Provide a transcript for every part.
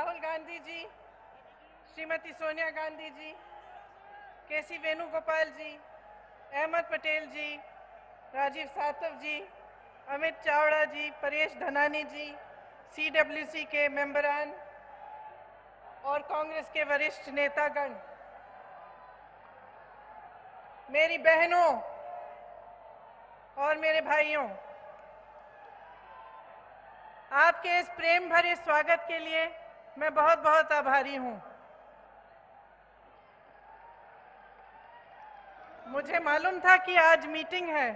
राहुल गांधी जी, श्रीमती सोनिया गांधी जी, केसी वेणुगोपाल जी, अहमद पटेल जी, राजीव सातव जी, अमित चावड़ा जी, परेश धनानी जी, CWC के मेंबरान और कांग्रेस के वरिष्ठ नेतागण, मेरी बहनों और मेरे भाइयों, आपके इस प्रेम भरे स्वागत के लिए मैं बहुत बहुत आभारी हूं। मुझे मालूम था कि आज मीटिंग है,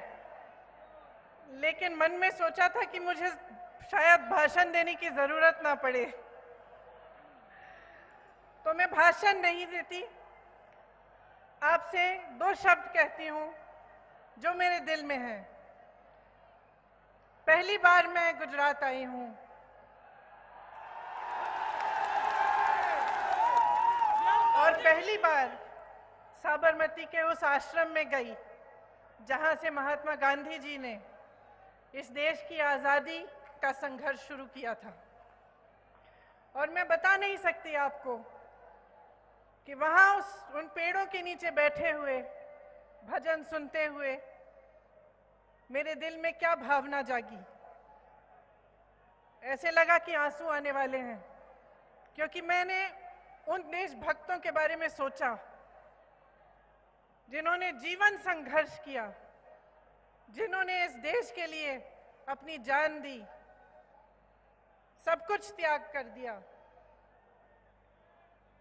लेकिन मन में सोचा था कि मुझे शायद भाषण देने की जरूरत ना पड़े, तो मैं भाषण नहीं देती। आपसे दो शब्द कहती हूं जो मेरे दिल में है। पहली बार मैं गुजरात आई हूं और पहली बार साबरमती के उस आश्रम में गई जहां से महात्मा गांधी जी ने इस देश की आज़ादी का संघर्ष शुरू किया था। और मैं बता नहीं सकती आपको कि वहां उन पेड़ों के नीचे बैठे हुए भजन सुनते हुए मेरे दिल में क्या भावना जागी। ऐसे लगा कि आंसू आने वाले हैं, क्योंकि मैंने उन देशभक्तों के बारे में सोचा जिन्होंने जीवन संघर्ष किया, जिन्होंने इस देश के लिए अपनी जान दी, सब कुछ त्याग कर दिया,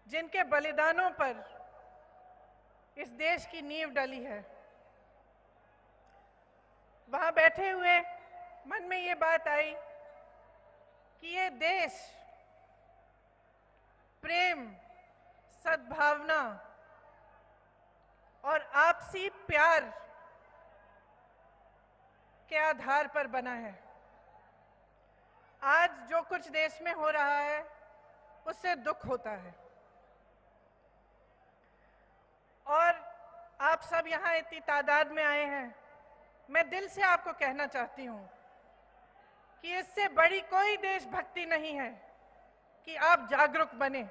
जिनके बलिदानों पर इस देश की नींव डली है। वहां बैठे हुए मन में ये बात आई कि ये देश प्रेम, सद्भावना और आपसी प्यार के आधार पर बना है। आज जो कुछ देश में हो रहा है उससे दुख होता है, और आप सब यहाँ इतनी तादाद में आए हैं। मैं दिल से आपको कहना चाहती हूँ कि इससे बड़ी कोई देशभक्ति नहीं है कि आप जागरूक बने।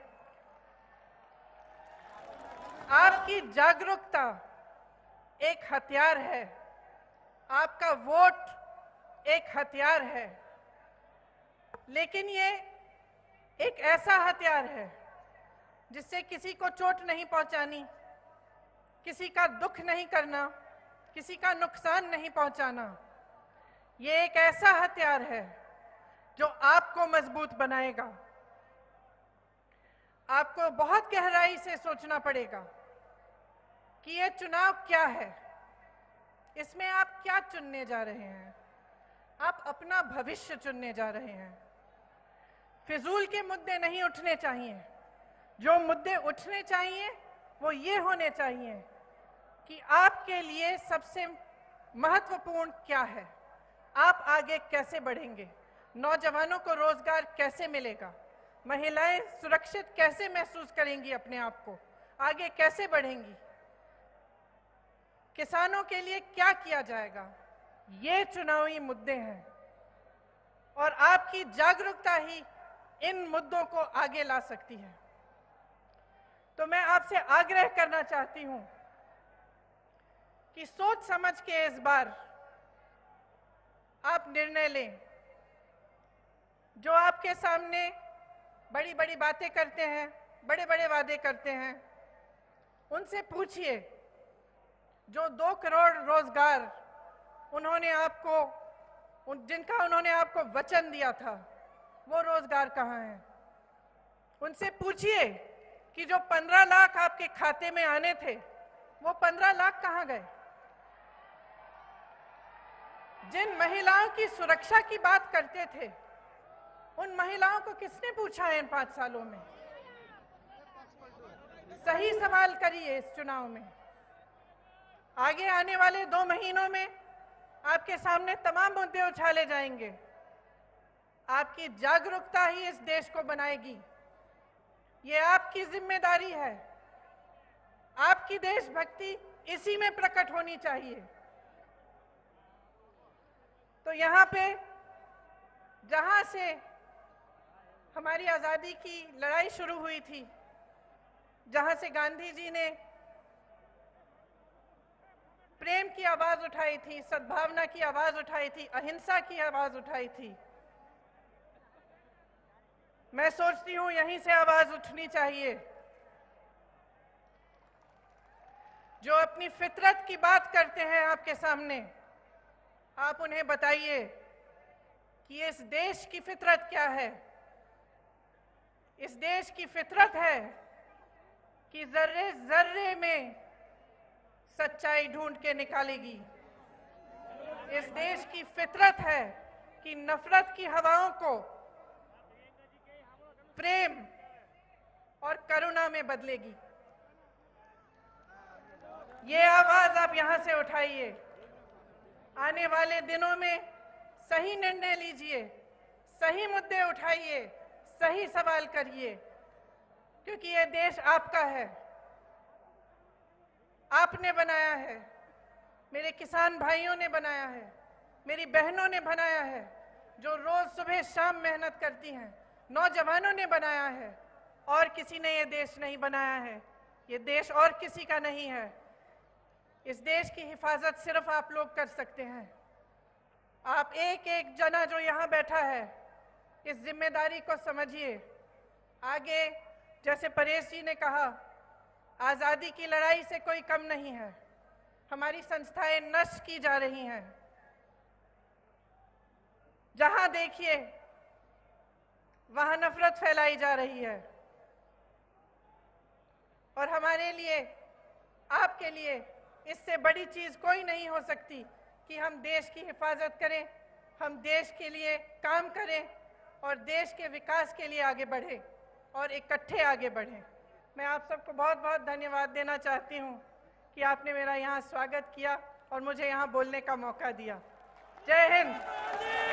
आपकी जागरूकता एक हथियार है, आपका वोट एक हथियार है, लेकिन ये एक ऐसा हथियार है जिससे किसी को चोट नहीं पहुंचानी, किसी का दुख नहीं करना, किसी का नुकसान नहीं पहुंचाना। ये एक ऐसा हथियार है जो आपको मजबूत बनाएगा। आपको बहुत गहराई से सोचना पड़ेगा कि ये चुनाव क्या है, इसमें आप क्या चुनने जा रहे हैं। आप अपना भविष्य चुनने जा रहे हैं। फिजूल के मुद्दे नहीं उठने चाहिए। जो मुद्दे उठने चाहिए वो ये होने चाहिए कि आपके लिए सबसे महत्वपूर्ण क्या है, आप आगे कैसे बढ़ेंगे, नौजवानों को रोजगार कैसे मिलेगा, महिलाएं सुरक्षित कैसे महसूस करेंगी अपने आप को, आगे कैसे बढ़ेंगी, किसानों के लिए क्या किया जाएगा। ये चुनावी मुद्दे हैं और आपकी जागरूकता ही इन मुद्दों को आगे ला सकती है। तो मैं आपसे आग्रह करना चाहती हूं कि सोच समझ के इस बार आप निर्णय लें। जो आपके सामने बड़ी बड़ी बातें करते हैं, बड़े बड़े वादे करते हैं, उनसे पूछिए। जो 2 करोड़ रोजगार उन्होंने आपको, जिनका उन्होंने आपको वचन दिया था, वो रोजगार कहाँ हैं? उनसे पूछिए कि जो 15 लाख आपके खाते में आने थे, वो 15 लाख कहाँ गए? जिन महिलाओं की सुरक्षा की बात करते थे, उन महिलाओं को किसने पूछा है इन 5 सालों में? सही सवाल करिए इस चुनाव में। आगे आने वाले 2 महीनों में आपके सामने तमाम मुद्दे उछाले जाएंगे। आपकी जागरूकता ही इस देश को बनाएगी। ये आपकी जिम्मेदारी है। आपकी देशभक्ति इसी में प्रकट होनी चाहिए। तो यहाँ पे जहाँ से हमारी आज़ादी की लड़ाई शुरू हुई थी, जहां से गांधी जी ने प्रेम की आवाज उठाई थी, सद्भावना की आवाज उठाई थी, अहिंसा की आवाज उठाई थी। मैं सोचती हूं यहीं से आवाज उठनी चाहिए। जो अपनी फितरत की बात करते हैं आपके सामने, आप उन्हें बताइए कि इस देश की फितरत क्या है। इस देश की फितरत है कि जर्रे जर्रे में सच्चाई ढूंढ के निकालेगी। इस देश की फितरत है कि नफरत की हवाओं को प्रेम और करुणा में बदलेगी। ये आवाज आप यहां से उठाइए। आने वाले दिनों में सही निर्णय लीजिए, सही मुद्दे उठाइए, सही सवाल करिए, क्योंकि ये देश आपका है, आपने बनाया है, मेरे किसान भाइयों ने बनाया है, मेरी बहनों ने बनाया है, जो रोज सुबह शाम मेहनत करती हैं, नौजवानों ने बनाया है। और किसी ने ये देश नहीं बनाया है, ये देश और किसी का नहीं है। इस देश की हिफाजत सिर्फ आप लोग कर सकते हैं। आप एक एक जना जो यहाँ बैठा है, इस जिम्मेदारी को समझिए। आगे जैसे परेश जी ने कहा, आज़ादी की लड़ाई से कोई कम नहीं है। हमारी संस्थाएं नष्ट की जा रही हैं। जहां देखिए वहां नफरत फैलाई जा रही है। और हमारे लिए, आपके लिए इससे बड़ी चीज कोई नहीं हो सकती कि हम देश की हिफाजत करें, हम देश के लिए काम करें और देश के विकास के लिए आगे बढ़ें और इकट्ठे आगे बढ़ें। मैं आप सबको बहुत बहुत धन्यवाद देना चाहती हूं कि आपने मेरा यहाँ स्वागत किया और मुझे यहाँ बोलने का मौका दिया। जय हिंद।